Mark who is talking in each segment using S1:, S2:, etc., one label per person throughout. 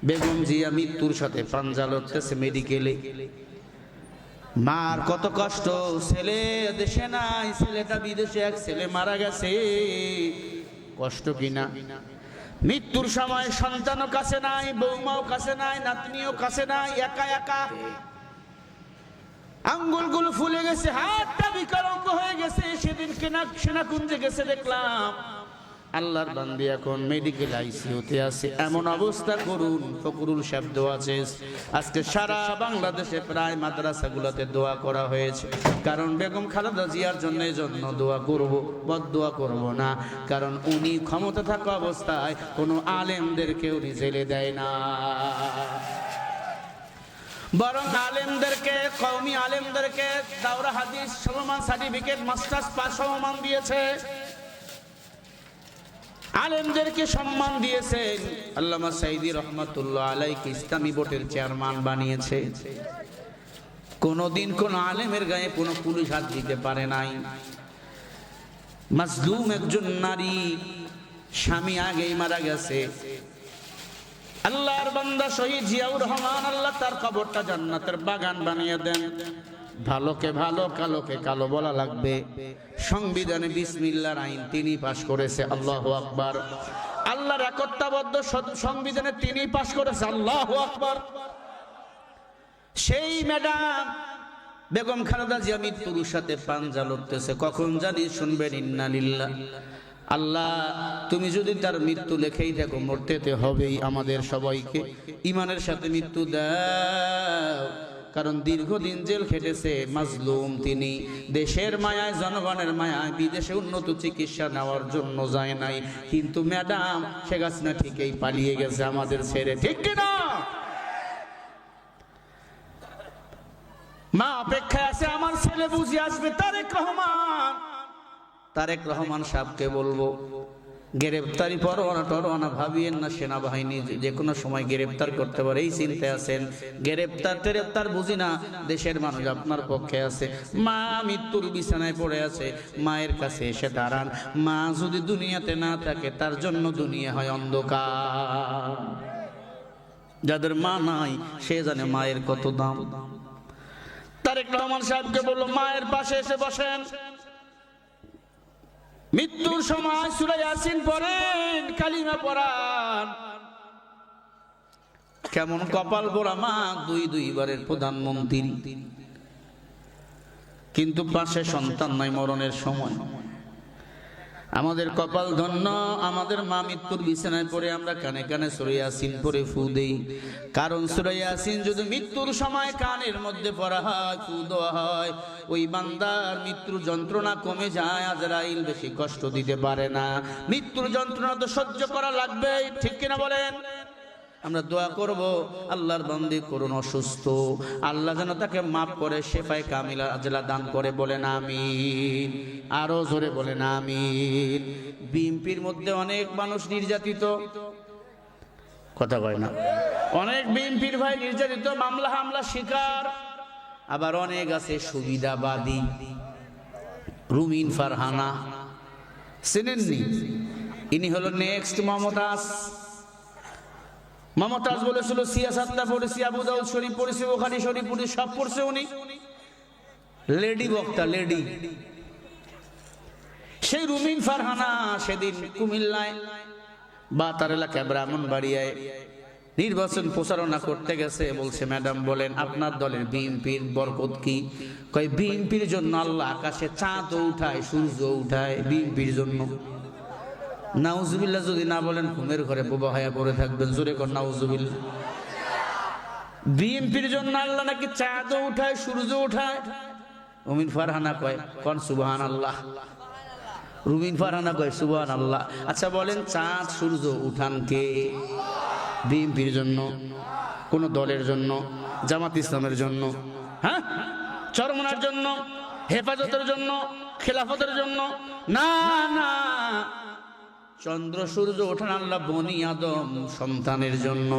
S1: বেগম জিয়া মৃত্যুর সাথে পাঞ্জা লড়তেছে মেডিকেলে। মার কত কষ্ট, ছেলে দেশে নাই, ছেলেটা বিদেশে, এক ছেলে মারা গেছে, কষ্ট কিনা। মৃত্যুর সময় সন্তানও কাছে নাই, বৌমাও কাছে নাই, নাতনিও কাছে নাই, একা একা। আঙ্গুলগুলো ফুলে গেছে, হাতটা বিকলাঙ্গ হয়ে গেছে। সেদিন সেনাকুঞ্জে গেছে, দেখলাম আল্লাহর বান্দি এখন মেডিকেল আইসিইউতে আছে। এমন অবস্থা করুন। ফকরুল সাহেব দোয়া চেয়েছে। আজকে সারা বাংলাদেশে প্রায় মাদ্রাসাগুলোতে দোয়া করা হয়েছে। কারণ বেগম খালেদা জিয়ার জন্য দোয়া করব, বদদোয়া করব না। কারণ উনি ক্ষমতা থাকা অবস্থায় কোনো আলেমদেরকে উনি জেলে দেয় না, বরং আলেমদেরকে, কওমি আলেমদেরকে দাওরা হাদিস সমমান সার্টিফিকেট, মাস্টার্স পাস সমমান দিয়েছে। আলেমদেরকে সম্মান দিয়েছেন। আল্লামা সাইদি রহমাতুল্লাহ আলাইহি ইসলামী বোর্ডের চেয়ারম্যান বানিয়েছে। কোনদিন কোন আলেমের গায়ে কোনো পুলিশ হাত দিতে পারে নাই। মাজলুম একজন নারী, স্বামী আগেই মারা গেছে। আল্লাহর বান্দা শহীদ জিয়াউর রহমান, আল্লাহ তার কবরটা জান্নাতের বাগান বানিয়ে দেন। ভালোকে ভালো, কালোকে কালো বলা লাগবে। সংবিধানে বিসমিল্লাহর আইন তিনি পাশ করেছে। আল্লাহু আকবার। আল্লাহর একত্ববদ্ধ সংবিধানে তিনি পাশ করেছে। আল্লাহু আকবার। সেই ম্যাডাম বেগম খালেদা জিয়া মৃত্যুর সাথে পাঞ্জা লড়তেছে। কখন জানি শুনবেন ইন্না লিল্লাহ। আল্লাহ, তুমি যদি তার মৃত্যু লেখেই থাকো, মরতে হবেই আমাদের সবাইকে। ইমানের সাথে মৃত্যু দাও। কারণ দীর্ঘদিন জেল খেটেছে, মাজলুম তিনি। দেশের মায়ায়, জনগণের মায়ায় বিদেশে উন্নত চিকিৎসা নেওয়ার জন্য যায় নাই। কিন্তু ম্যাডাম শেখ হাসিনা ঠিকই পালিয়ে গেছে আমাদের ছেড়ে, ঠিক কিনা? মা অপেক্ষায় আছে, আমার ছেলে বুঝে আসবে। তারেক রহমান সাহেবকে বলবো, গ্রেপ্তারি পরোয়ানা ভাবিয়েন না। সেনাবাহিনী যে কোনো সময় গ্রেপ্তার করতে পারে, এই চিন্তায় আছেন। গ্রেপ্তার বুঝি না, দেশের মানুষ আপনার পক্ষে আছে। মা মৃত্যুর বিছানায় পড়ে আছে, মায়ের কাছে এসে দাঁড়ান। মা যদি দুনিয়াতে না থাকে, তার জন্য দুনিয়া হয় অন্ধকার। যাদের মা নাই, সে জানে মায়ের কত দাম। তারেক রহমান সাহেবকে বললো, মায়ের পাশে এসে বসেন। মৃত্যুর সময় সূরা ইয়াসিন পড়েন, কালিমা পড়ান। কেমন কপাল পোড়া মা, দুইবারের প্রধানমন্ত্রী, কিন্তু পাশে সন্তান নাই মরণের সময়। আমাদের কপাল ধন্য, আমাদের মা মৃত্যুর বিছানায় পড়ে আমরা কানে কানে সূরা ইয়াসিন পড়ে ফু দেই। কারণ সূরা ইয়াসিন যদি মৃত্যুর সময় কানের মধ্যে পড়া হয়, ফু দেওয়া হয়, ওই বান্দার মৃত্যুর যন্ত্রণা কমে যায়। আজরাইল বেশি কষ্ট দিতে পারে না। মৃত্যুর যন্ত্রণা তো সহ্য করা লাগবে, ঠিক কিনা বলেন? আমরা দোয়া করব, আল্লাহর বান্দি করুন অসুস্থ, আল্লাহ যেন তাকে মাফ করে শেফায়ে কামিলা আজলা দান করে। বলেন আমিন। আরো জোরে বলেন আমিন। বিএনপির মধ্যে অনেক মানুষ নির্যাতিত, কথা কয় না? অনেক বিএনপির ভাই নির্যাতিত, মামলা হামলা শিকার। আবার অনেক আছে সুবিধাবাদী। রুমিন ফারহানা চেনেননি? ইনি হলো নেক্সট মমতাজ। মমতাজ বলেছিল সিয়াসাতটা পড়েছি, আবু দাউদ শরীফ পড়েছি, বুখারী শরীফ পড়েছি, সব পড়ছে উনি। লেডি বক্তা, লেডি। সেই রুমিন ফারহানা সেদিন কুমিল্লায় বা তার এলাকায় ব্রাহ্মণবাড়িয়ায় নির্বাচন প্রচারণা করতে গেছে। বলছে, ম্যাডাম বলেন আপনার দলের বিএনপির বরকত কি? কয়, বিএনপির জন্য আল্লাহ আকাশে চাঁদ উঠায়, সূর্য উঠায়, বিএনপির জন্য। নাউজুবিল্লাহ যদি না বলেন, ঘুমের ঘরে বোবা হয়ে পড়ে থাকবেন। জোরে কর নাউজুবিল্লাহ। বিএনপির জন্য আল্লাহ নাকি চাঁদ উঠায়, সূর্য উঠায়। রুমিন ফারহানা কয়, কোন সুবহানাল্লাহ। রুমিন ফারহানা কয় সুবহানাল্লাহ। আচ্ছা বলেন, চাঁদ সূর্য উঠান কে? বিএনপির জন্য, কোন দলের জন্য? জামাত ইসলামের জন্য? হ্যাঁ, চরমনার জন্য, হেফাজতের জন্য, খেলাফতের জন্য? না না, চন্দ্র সূর্য ওঠান আল্লাহ বনি আদম সন্তানের জন্য।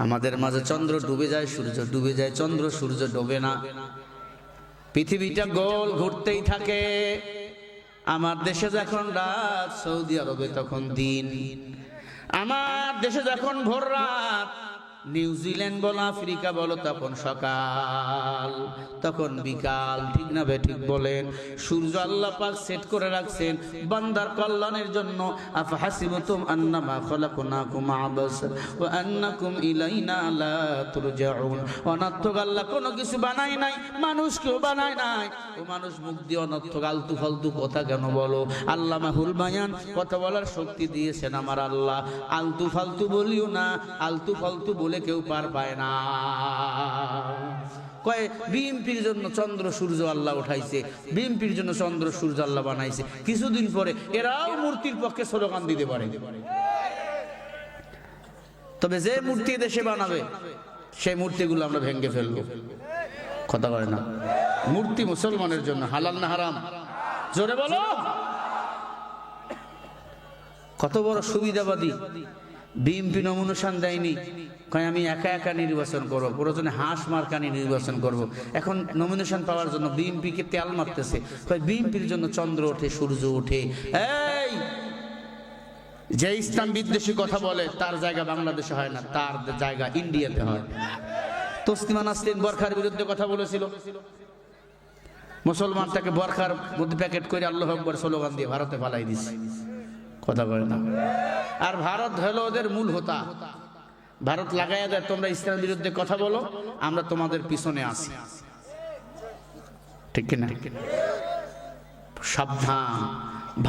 S1: আমাদের মাঝে চন্দ্র ডুবে যায়, সূর্য ডুবে যায়, চন্দ্র সূর্য ডোবে না। পৃথিবীটা গোল ঘুরতেই থাকে। আমার দেশে যখন রাত, সৌদি আরবে তখন দিন। আমার দেশে যখন ভোর রাত, নিউজিল্যান্ড বলো আফ্রিকা বলো তখন সকাল, তখন বিকাল। ঠিক না বে ঠিক বলেন? সূর্য আল্লাহ পাক সেট করে রাখছেন বান্দার কল্যাণের জন্য। আফহাসিবতুম আন্নামা খলাকনাকুম আবাসা ওয়া আন্নাকুম ইলাইনা লা তুরজাউন। অনর্থক আল্লাহ কোনো কিছু বানায় নাই, মানুষকেও বানায় নাই। ও মানুষ মুখ দিয়ে অনর্থক আলতু ফালতু কথা কেন বলো? আল্লাহ মাহুল বায়ান, কথা বলার শক্তি দিয়েছেন আমার আল্লাহ। আলতু ফালতু বলিও না, আলতু ফালতু বলে কেউ পার পায় না। কয় বিএমপির জন্য চন্দ্র সূর্য আল্লাহ উঠাইছে, বিএমপির জন্য চন্দ্র সূর্য আল্লাহ বানাইছে। কিছুদিন পরে এরাও মূর্তির পক্ষে স্লোগান দিতে পারে। তবে যে মূর্তি দেশে বানাবে সেই মূর্তিগুলো আমরা ভেঙে ফেলবো। কথা বলে না? মূর্তি মুসলমানের জন্য হালাল না হারাম? জোরে বলো। কত বড় সুবিধাবাদী! বিএনপি নমিনেশন দেয়নি, কয় আমি একা একা নির্বাচন করবো, প্রয়োজনে হাঁস মার্কানি নির্বাচন করব। এখন নমিনেশন পাওয়ার জন্য বিএনপিকে তেল মারতেছে, কয় বিএনপির জন্য চন্দ্র ওঠে সূর্য ওঠে। এই যে ইসলাম বিদ্বেষী কথা বলে তার জায়গা বাংলাদেশে হয় না, তার জায়গা ইন্ডিয়াতে হয়। তসলিমা নাসরিন বরখার বিরুদ্ধে কথা বলেছিল, মুসলমান তাকে বরখার মধ্যে প্যাকেট করে আল্লাহু আকবার স্লোগান দিয়ে ভারতে পালাই দিছে। কথা বলে না? আর ভারত হলো ওদের মূল হোতা। ভারত লাগাইয়া দেয় তোমরা ইসলামের বিরুদ্ধে কথা বলো, আমরা তোমাদের পিছনে আছি। ঠিক কিনা? সাবধান,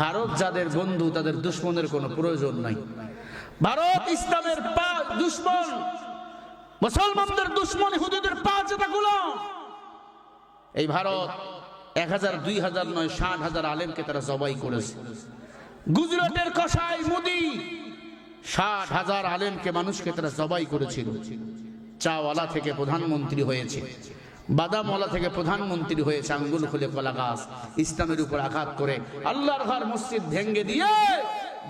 S1: ভারত যাদের বন্ধু তাদের দুশ্মনের কোনো প্রয়োজন নাই। ভারত ইসলামের দুশ্মন, মুসলমানদের দুশ্মন, ইহুদিদের পা যেটা গোলাম। এই ভারত 1000 2000 নয় 60,000 আলেমকে তারা জবাই করেছে। গুজরাটের কসাই মোদি 60,000 আলেমকে, মানুষকে তারা জবাই করেছিল। চাওয়ালা থেকে প্রধানমন্ত্রী হয়েছে, বাদামওয়ালা থেকে প্রধানমন্ত্রী হয়েছে। আঙ্গুল খুলে কলা গাছ, ইসলামের উপর আঘাত করে আল্লাহর ঘর মসজিদ ভেঙ্গে দিয়ে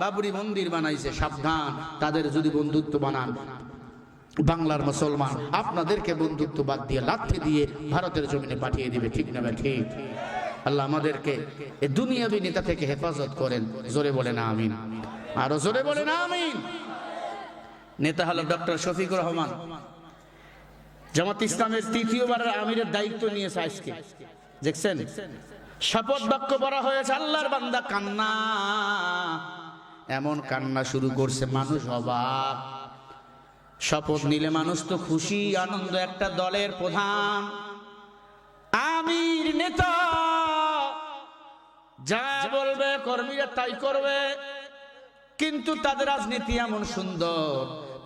S1: বাবরি মন্দির বানাইছে। সাবধান, তাদের যদি বন্ধুত্ব বানান, বাংলার মুসলমান আপনাদেরকে বন্ধুত্ব বাদ দিয়ে লাথি দিয়ে ভারতের জমিনে পাঠিয়ে দিবে। ঠিক না? ঠিক। আল্লাহ আমাদেরকে এই দুনিয়াবী নেতা থেকে হেফাজত করেন। জোরে বলে না আমিন। আরো জোরে বলে না আমিন। নেতা হলো ডক্টর শফিকুর রহমান, জামাত ইসলামের তৃতীয়বারের আমিরের দায়িত্ব নিয়েছে আজকে। দেখছেন শপথ বাক্য পড়া হয়েছে, আল্লাহর বান্দা কান্না, এমন কান্না শুরু করছে মানুষ অবাক। শপথ নিলে মানুষ তো খুশি আনন্দ, একটা দলের প্রধান আমির নেতা যা বলবে কর্মীরা তাই করবে। কিন্তু তাদের রাজনীতি এমন সুন্দর,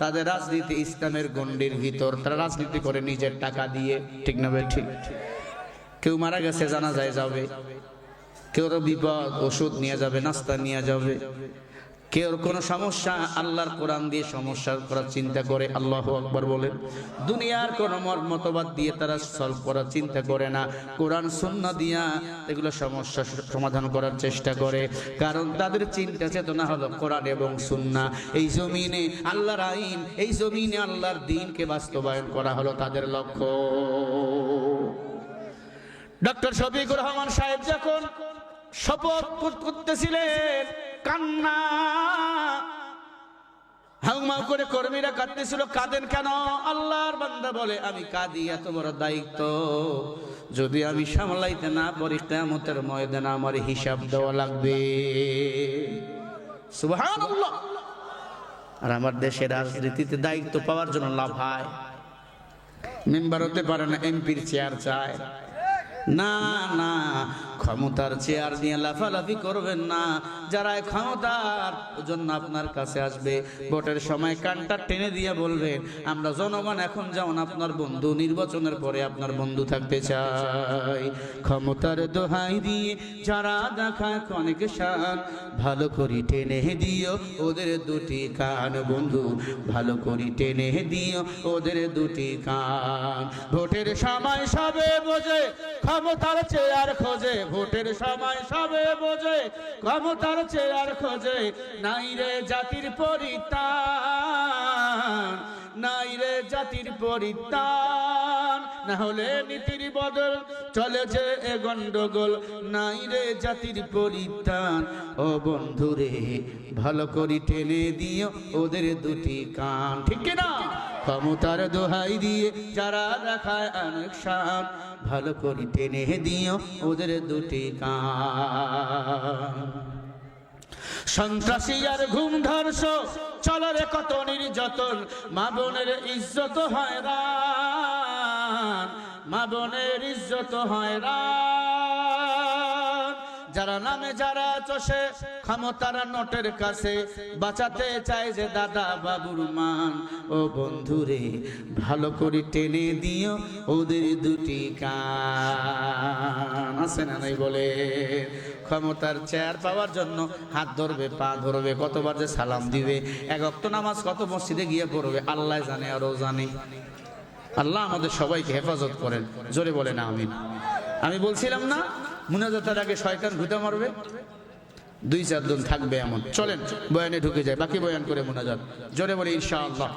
S1: তাদের রাজনীতি ইসলামের গণ্ডির ভিতর, তারা রাজনীতি করে নিজের টাকা দিয়ে। ঠিক না? ঠিক। কেউ মারা গেছে জানাজায় যাবে, কেউ বিপদ ওষুধ নিয়ে যাবে, নাস্তা নিয়ে যাবে, কেউ কোনো সমস্যা আল্লাহর কোরআন দিয়ে সমস্যা করার চিন্তা করে। আল্লাহু আকবার বলেন। দুনিয়ার কোনো মতবাদ দিয়ে তারা সলভ করার চিন্তা করে না, কোরআন সুন্নাহ দিয়া এগুলো সমস্যা সমাধান করার চেষ্টা করে। কারণ তাদের চিন্তা চেতনা হলো কোরআন এবং সুন্নাহ। এই জমিনে আল্লাহর আইন, এই জমিনে আল্লাহর দ্বীনকে বাস্তবায়ন করা হলো তাদের লক্ষ্য। ডক্টর শফিকুর রহমান সাহেব যখন শপথ করতেছিলেন, কান্না হাউমাউ করে কর্মীরা কাঁদতেছিল। কাঁদেন কেন? আল্লাহর বান্দা বলে আমি কাঁদি, এত বড় দায়িত্ব যদি আমি সামলাইতে না পারি, কিয়ামতের ময়দানে আমার হিসাব দেওয়া লাগবে। সুবহানাল্লাহ। আর আমার দেশের রাজনীতিতে দায়িত্ব পাওয়ার জন্য লাভ হয়, মেম্বার হতে পারে না, এমপির চেয়ার চায় না। না, ক্ষমতার চেয়ার নিয়ে লাফালাফি করবেন না। যারা ক্ষমতার জন্য আপনার কাছে আসবে, ভোটের সময় কানটা টেনে দিয়ে বলবেন আমরা জনগণ এখন যেমন আপনার বন্ধু, নির্বাচনের পরে আপনার বন্ধু থাকতে চাই। ক্ষমতার দোহাই দিয়ে যারা দেখায় অনেক শান, ভালো করে টেনে দিও ওদের দুটি কান। বন্ধু ভালো করে টেনে দিও ওদের দুটি কান। ভোটের সময় সবে বোঝে ক্ষমতার চেয়ার খোঁজে, ভোটের সময় সবে বোঝে ক্ষমতার চেয়ার খোঁজে। নাই রে জাতির পরিত্রাণ, নাই রে জাতির পরিত্রাণ, না হলে নীতির বদল চলেছে এ গন্ডগোল, নাই রে জাতির পরিত্রাণ। ও বন্ধুরে ভালো করে টেনে দিও ওদের দুটি কান, ঠিক কিনা? ক্ষমতার দোহাই দিয়ে যারা দেখায় অনেক শান, ভালো করে টেনে দিও ওদের দুটি কান। সন্ত্রাসী আর ঘুম ধর্ষ চলরে কত নির্যাতন, মা বোনের ইজ্জত হয়রান, মা বোনের ইজ্জত হয়রান। যারা নামে যারা চষে ক্ষমতার নোটের কাছে, বাঁচাতে চায় যে দাদা বাবুর মান। ও বন্ধুরে ভালো করে টেনে দিও ওদের দুটি কান। আছে না নাই বলে? ক্ষমতার চেয়ার পাওয়ার জন্য হাত ধরবে, পা ধরবে, কতবার যে সালাম দিবে, এক ওয়াক্ত নামাজ কত মসজিদে গিয়ে পড়বে আল্লাহ জানে, আরও জানে। আল্লাহ আমাদের সবাইকে হেফাজত করেন, জোরে বলে না আমিন। আমি বলছিলাম না মুনাজাতের আগে শয়তান ঘুঁটে মারবে, 2-4 দিন থাকবে এমন। চলেন বয়ানে ঢুকে যায়, বাকি বয়ান করে মুনাজাত। জোরে বলে ইনশাআল্লাহ,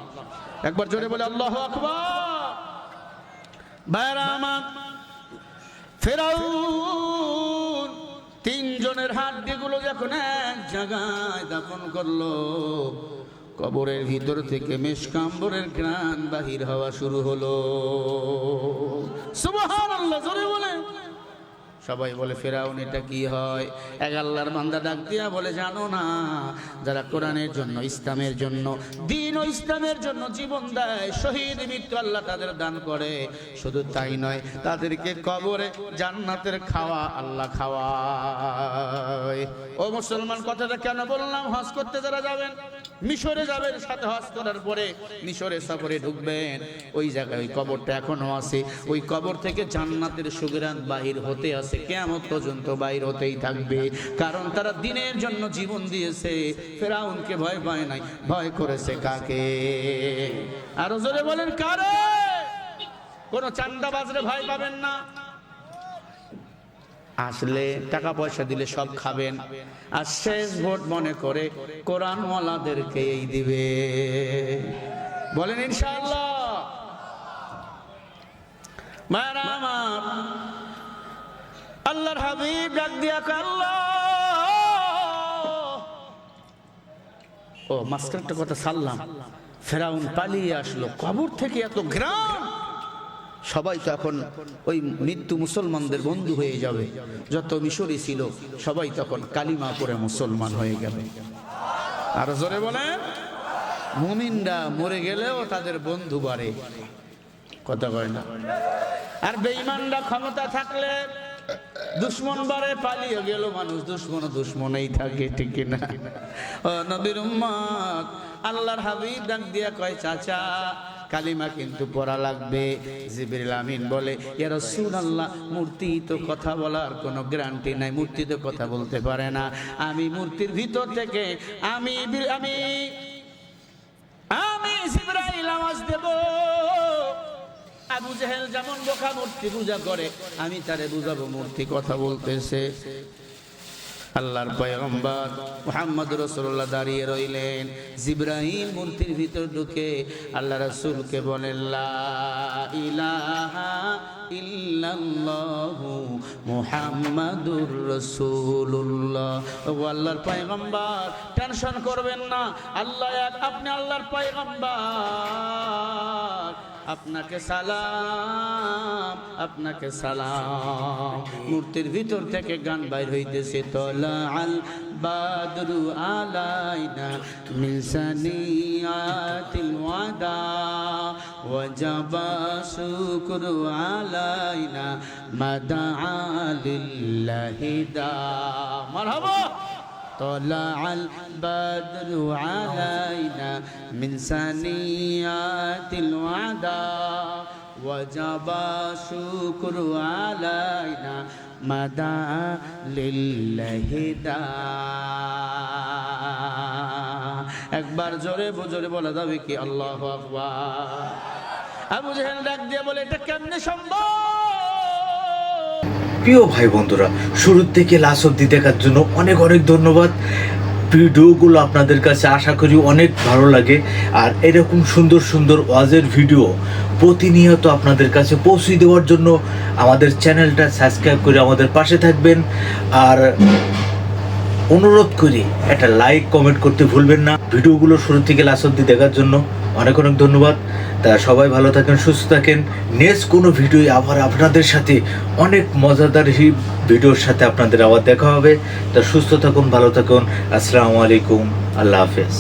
S1: একবার জোরে বলে আল্লাহু আকবার। ভাইরা আমার, ফেরাউন 3 জনের হাড্ডিগুলো যখন এক জায়গায় দাফন করলো, কবরের ভিতর থেকে মেশকাম্বরের ঘ্রাণ বাহির হওয়া শুরু হলো। সুবহানাল্লাহ, জোরে বলে। সবাই বলে ফেরাউন এটা কি হয়? এক আল্লাহর বান্দা ডাক দিয়া বলে, জানো না যারা কোরআনের জন্য, ইসলামের জন্য, দ্বীন ও ইসলামের জন্য জীবন দেয়, শহীদ মৃত্যু আল্লাহ তাদের দান করে। শুধু তাই নয়, তাদেরকে কবরে জান্নাতের খাওয়া আল্লাহ খাওয়ায়। ও মুসলমান, কথাটা কেন বললাম? হজ করতে যারা যাবেন, মিশরে যাবেন, সাথে হজ করার পরে মিশরে সফরে ঢুকবেন, ওই জায়গায় ওই কবরটা এখনো আছে। ওই কবর থেকে জান্নাতের সুগরান বাহির হতে আছে, কিয়ামত পর্যন্ত বাহির হতেই থাকবে। কারণ তারা দ্বীনের জন্য জীবন দিয়েছে। ফেরাউনকে ভয় পায় নাই, ভয় করেছে কাকে? আরো জোরে বলেন কারে? কোন চান্দাবাজরে ভয় পাবেন না। আসলে টাকা পয়সা দিলে সব খাবেন, আর শেষ ভোট মনে করে কোরআনওয়ালাদেরকে এই দিবে। বলেন ইনশাআল্লাহ। মারা আমার আল্লাহর হাবিব ডাক দিয়া আল্লাহ, ও মাস্টার একটা কথা সাল্লাম, ফেরাউন পালিয়ে আসলো, কবর থেকে এত ঘ্রাণ, সবাই তো এখন ওই মৃত্যু মুসলমানদের বন্ধু হয়ে যাবে। যত মিশরি ছিল সবাই তখন কালিমা পড়ে মুসলমান হয়ে গেল। আর জোরে বলেন, মুমিনরা মরে গেলেও তাদের বন্ধু বাড়ে, কথা কয় না। আর বেঈমানরা ক্ষমতা থাকলে দুশ্মন বারে, পালিয়ে গেল মানুষ, দুশ্মনেই থাকে, ঠিক না? ও নবীর উম্মত, আল্লাহর হাবিব ডাক দিয়া কয়, চাচা কালিমা কিন্তু পড়া লাগবে। জিবরিল আমিন বলে, ইয়া রাসূলুল্লাহ, মূর্তি তো কথা বলার কোনো গ্যারান্টি নাই, মূর্তি তো কথা বলতে পারে না। আমি মূর্তির ভিতর থেকে আমি জিবরাইল আওয়াজ দেব। আবু জেহেল যেমন বোকা মূর্তি পূজা করে, আমি তারে বুঝাবো মূর্তি কথা বলতেছে। আল্লাহর পয়গম্বর মুহাম্মদ রাসূলুল্লাহ দাঁড়িয়ে রইলেন। জিবরাইল মূর্তির ভিতর ঢুকে আল্লাহ রাসূলকে বলেন, লা ইলাহা ইল্লাল্লাহু মুহাম্মাদুর রাসূলুল্লাহ। ও আল্লাহর পয়গম্বর, টেনশন করবেন না, আল্লাহ এক, আপনি আল্লাহর পয়গম্বর, আপনাকে সালাম, আপনাকে সালাম। মূর্তির ভিতর থেকে গান বাইর হইতেছে, তলা আল বাদরু আলাইনা মিন সানিয়াতিল ওয়াদা ওয়াজাবা শুকরু আলাইনা মাদা লিল্লাহি দা। মারহাবা। طلع البدر علينا من ثنيات الوداع وجب الشكر علينا مدى لله داع। একবার জোরে জোরে বলা যাবে কি আল্লাহু আকবার? আবু জেহেল ডাক দিয়ে বলে, এটা কেমনে সম্ভব?
S2: প্রিয় ভাই বন্ধুরা, শুরু থেকে লাস্ট অবধি দেখার জন্য অনেক অনেক ধন্যবাদ। ভিডিওগুলো আপনাদের কাছে আশা করি অনেক ভালো লাগে। আর এরকম সুন্দর সুন্দর ওয়াজের ভিডিও প্রতিনিয়ত আপনাদের কাছে পৌঁছে দেওয়ার জন্য আমাদের চ্যানেলটা সাবস্ক্রাইব করে আমাদের পাশে থাকবেন। আর অনুরোধ করি একটা লাইক কমেন্ট করতে ভুলবেন না। ভিডিওগুলো শুরু থেকে লাস্ট অবধি দেখার জন্য অনেক অনেক ধন্যবাদ। তা সবাই ভালো থাকেন, সুস্থ থাকেন। নেক্সট কোনো ভিডিও আবার আপনাদের সাথে অনেক মজাদার ভিডিওর সাথে আপনাদের আবার দেখা হবে। তা সুস্থ থাকুন, ভালো থাকুন। আসসালামু আলাইকুম, আল্লাহ হাফেজ।